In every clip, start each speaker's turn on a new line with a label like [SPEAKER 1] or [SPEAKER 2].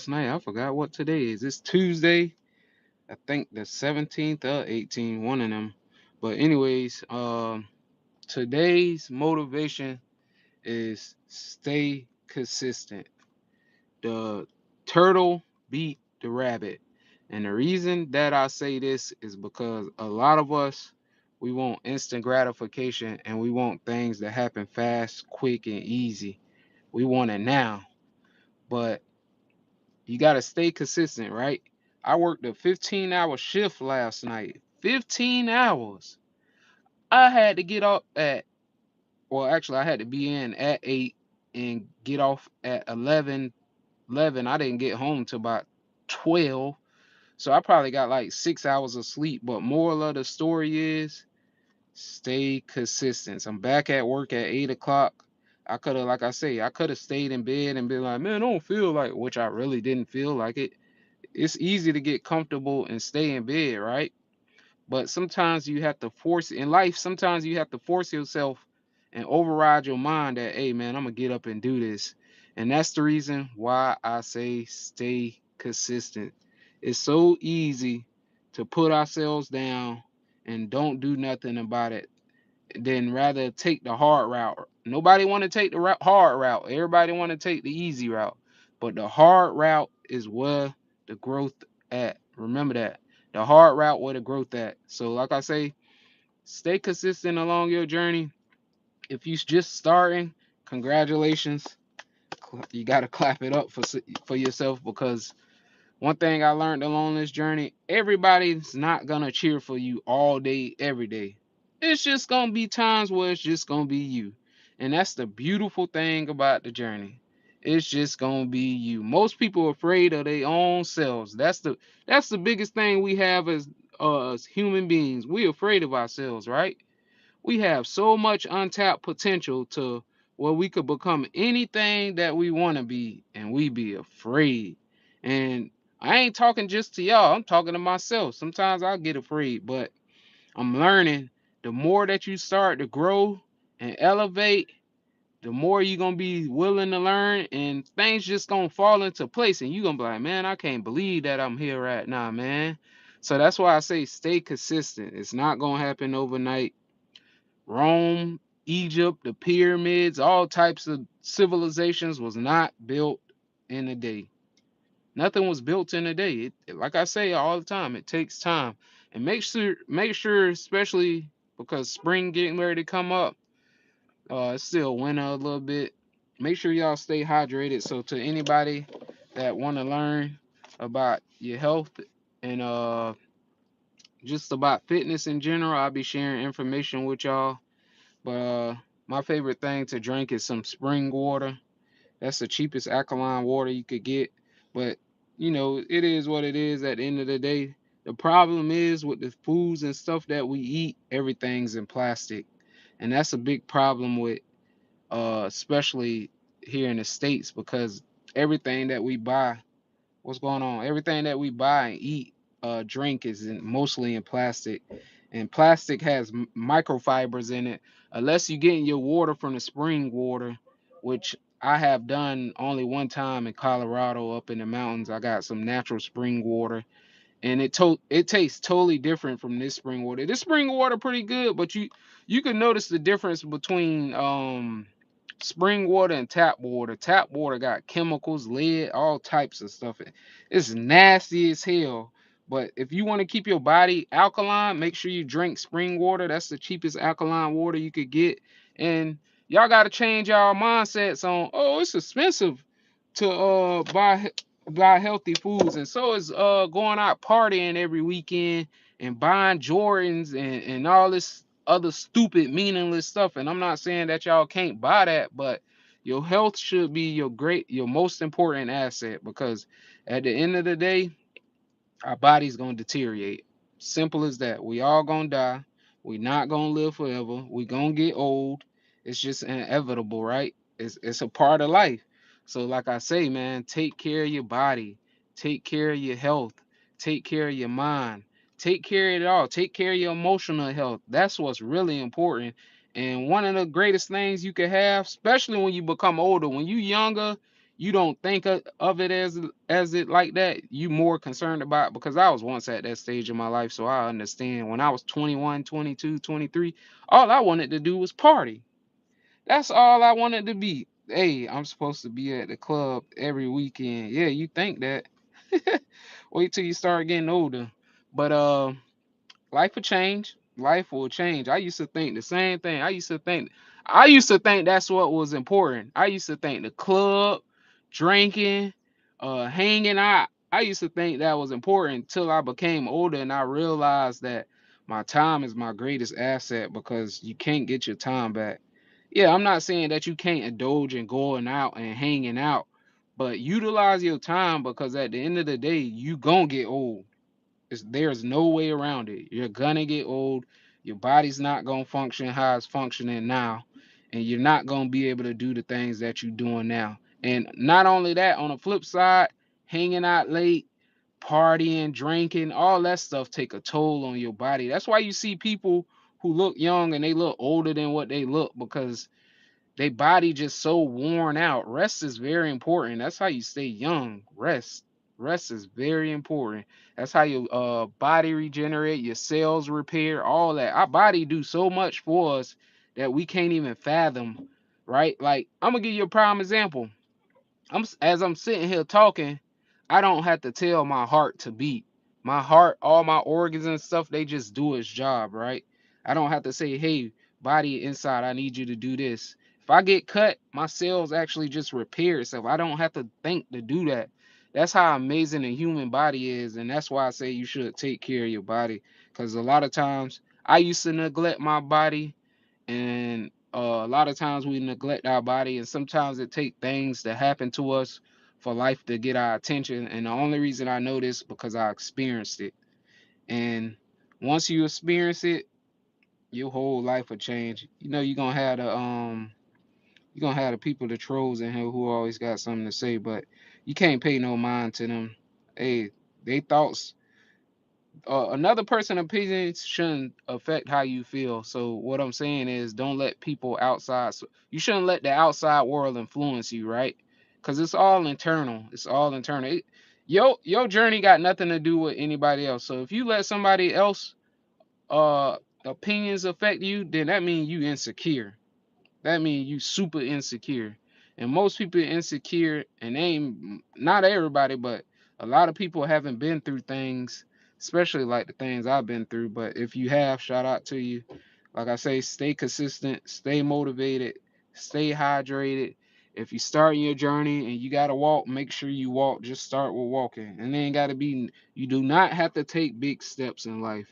[SPEAKER 1] last night. I forgot what today is. It's Tuesday. I think the 17th or 18th, one of them. But anyways, today's motivation is stay consistent. The turtle beat the rabbit. And the reason that I say this is because a lot of us, we want instant gratification and we want things that happen fast, quick, and easy. We want it now. But you got to stay consistent, right? I worked a 15-hour shift last night. 15 hours. I had to get up at, well, actually, I had to be in at 8 and get off at 11. 11. I didn't get home till about 12. So I probably got like 6 hours of sleep. But moral of the story is stay consistent. I'm back at work at 8 o'clock. I could have, like I say, I could have stayed in bed and been like, man, I don't feel like, which I really didn't feel like it. It's easy to get comfortable and stay in bed, right? But sometimes you have to force in life, sometimes you have to force yourself and override your mind that, hey man, I'm gonna get up and do this. And that's the reason why I say stay consistent. It's so easy to put ourselves down and don't do nothing about it than rather take the hard route. Nobody want to take the hard route. Everybody want to take the easy route. But the hard route is where the growth at. Remember that. The hard route where the growth at. So like I say, stay consistent along your journey. If you just starting, congratulations. You got to clap it up for yourself because one thing I learned along this journey, everybody's not gonna cheer for you all day, every day. It's just gonna be times where it's just gonna be you. And that's the beautiful thing about the journey. It's just gonna be you. Most people are afraid of their own selves. That's the biggest thing we have as human beings. We're afraid of ourselves, right? We have so much untapped potential to where we could become anything that we want to be, and we be afraid. And I ain't talking just to y'all, I'm talking to myself. Sometimes I get afraid, but I'm learning the more that you start to grow and elevate, the more you're gonna be willing to learn, and things just gonna fall into place, and you're gonna be like, man, I can't believe that I'm here right now, man. So that's why I say stay consistent. It's not gonna happen overnight. Rome, Egypt, the pyramids, all types of civilizations was not built in a day. Nothing was built in a day. Like I say all the time, it takes time. And make sure, especially because spring getting ready to come up, it's still winter a little bit. Make sure y'all stay hydrated. So to anybody that want to learn about your health and just about fitness in general, I'll be sharing information with y'all. But my favorite thing to drink is some spring water. That's the cheapest alkaline water you could get. But it is what it is at the end of the day. The problem is with the foods and stuff that we eat, everything's in plastic. And that's a big problem with especially here in the States because everything that we buy, what's going on? Everything that we buy and eat, drink is mostly in plastic, and plastic has microfibers in it. Unless you're getting your water from the spring water, which I have done only one time in Colorado up in the mountains. I got some natural spring water, and it tastes totally different from this spring water. This spring water pretty good, but you can notice the difference between spring water and tap water. Tap water got chemicals, lead, all types of stuff. It's nasty as hell. But if you want to keep your body alkaline, make sure you drink spring water. That's the cheapest alkaline water you could get. And y'all got to change y'all mindsets on, oh, it's expensive to buy healthy foods, and so is going out partying every weekend and buying Jordans and all this other stupid meaningless stuff. And I'm not saying that y'all can't buy that, but your health should be your most important asset, because at the end of the day, our body's gonna deteriorate. Simple as that. We all gonna die. We not gonna live forever. We gonna get old. It's just inevitable, right? It's a part of life. So like I say, man, take care of your body, take care of your health, take care of your mind, take care of it all. Take care of your emotional health. That's what's really important. And one of the greatest things you can have, especially when you become older, when you younger, you don't think of it as it like that. You more concerned about, because I was once at that stage of my life, so I understand. When I was 21, 22, 23, all I wanted to do was party. That's all I wanted to be. Hey, I'm supposed to be at the club every weekend. Yeah, you think that. Wait till you start getting older. But life will change. Life will change. I used to think the same thing. I used to think that's what was important. I used to think the club, drinking, hanging out. I used to think that was important until I became older and I realized that my time is my greatest asset because you can't get your time back. Yeah, I'm not saying that you can't indulge in going out and hanging out, but utilize your time because at the end of the day, you gonna get old. There's no way around it. You're gonna get old. Your body's not gonna function how it's functioning now, and you're not gonna be able to do the things that you're doing now. And not only that, on the flip side, hanging out late, partying, drinking, all that stuff take a toll on your body. That's why you see people who look young and they look older than what they look because they body just so worn out. Rest is very important. That's how you stay young. Rest is very important. That's how your body regenerate, your cells repair, all that. Our body do so much for us that we can't even fathom, right? Like I'm gonna give you a prime example. As I'm sitting here talking, I don't have to tell my heart to beat. My heart, all my organs and stuff, they just do its job, right? I don't have to say, "Hey, body inside, I need you to do this." If I get cut, my cells actually just repair itself. I don't have to think to do that. That's how amazing the human body is, and that's why I say you should take care of your body. Because a lot of times I used to neglect my body, and a lot of times we neglect our body, and sometimes it takes things to happen to us for life to get our attention. And the only reason I know this because I experienced it. And once you experience it, your whole life will change. You know, you're gonna have the people, the trolls in here who always got something to say, but you can't pay no mind to them. Hey, they thoughts, another person's opinion shouldn't affect how you feel. So what I'm saying is, don't let people outside. So you shouldn't let the outside world influence you, right? Because it's all internal. It's all internal. Your journey got nothing to do with anybody else. So if you let somebody else uh opinions affect you, then that means you insecure. That means you super insecure. And most people insecure, and they ain't, not everybody, but a lot of people haven't been through things, especially like the things I've been through. But if you have, shout out to you. Like I say, stay consistent, stay motivated, stay hydrated. If you start your journey and you gotta walk, make sure you walk. Just start with walking. And then gotta be, you do not have to take big steps in life.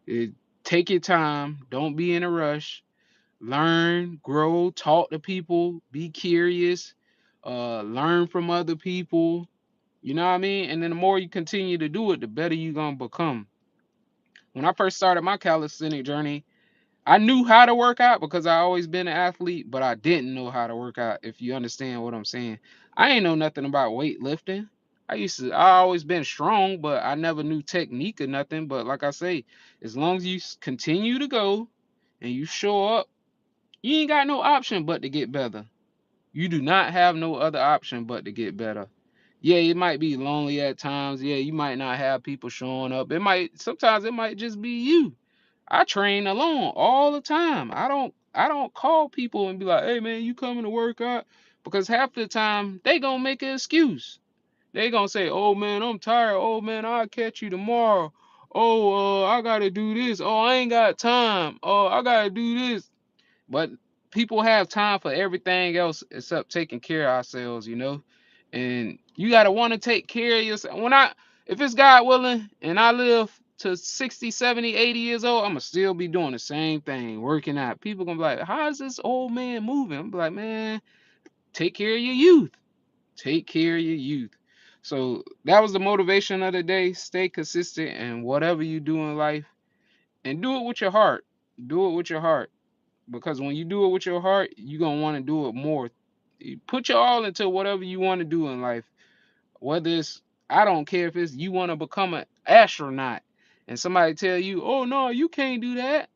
[SPEAKER 1] It, take your time, don't be in a rush, learn, grow, talk to people, be curious, learn from other people. You know what I mean? And then the more you continue to do it, the better you're gonna become. When I first started my calisthenic journey, I knew how to work out because I always been an athlete, but I didn't know how to work out, if you understand what I'm saying. I ain't know nothing about weightlifting. I always been strong, but I never knew technique or nothing. But like I say, as long as you continue to go and you show up, you ain't got no option but to get better. You do not have no other option but to get better. Yeah, it might be lonely at times. Yeah, you might not have people showing up. Sometimes it might just be you. I train alone all the time. I don't call people and be like, "Hey man, you coming to work out?" Because half the time they gonna make an excuse. They gonna say, "Oh man, I'm tired. Oh man, I'll catch you tomorrow. Oh, I gotta do this. Oh, I ain't got time. Oh, I gotta do this." But people have time for everything else except taking care of ourselves, you know? And you gotta want to take care of yourself. If it's God willing and I live to 60, 70, 80 years old, I'ma still be doing the same thing, working out. People gonna be like, "How is this old man moving?" I'm be like, "Man, take care of your youth. Take care of your youth." So that was the motivation of the day. Stay consistent in whatever you do in life and do it with your heart. Do it with your heart, because when you do it with your heart, you're gonna want to do it more. You put your all into whatever you want to do in life. Whether it's, I don't care if it's you want to become an astronaut and somebody tell you, "Oh no, you can't do that."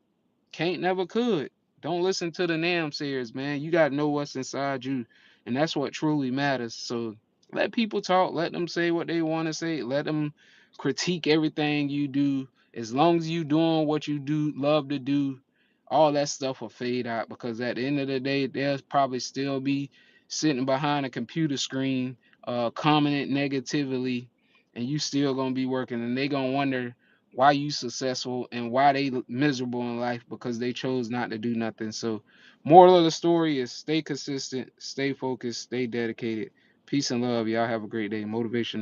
[SPEAKER 1] Can't, never could. Don't listen to the naysayers, man. You gotta know what's inside you. And that's what truly matters. So let people talk, let them say what they want to say, let them critique everything you do. As long as you doing what you do love to do, all that stuff will fade out, because at the end of the day, they'll probably still be sitting behind a computer screen, commenting negatively, and you still gonna be working, and they gonna wonder why you successful and why they miserable in life, because they chose not to do nothing. So moral of the story is stay consistent, stay focused, stay dedicated. Peace and love. Y'all have a great day. Motivation.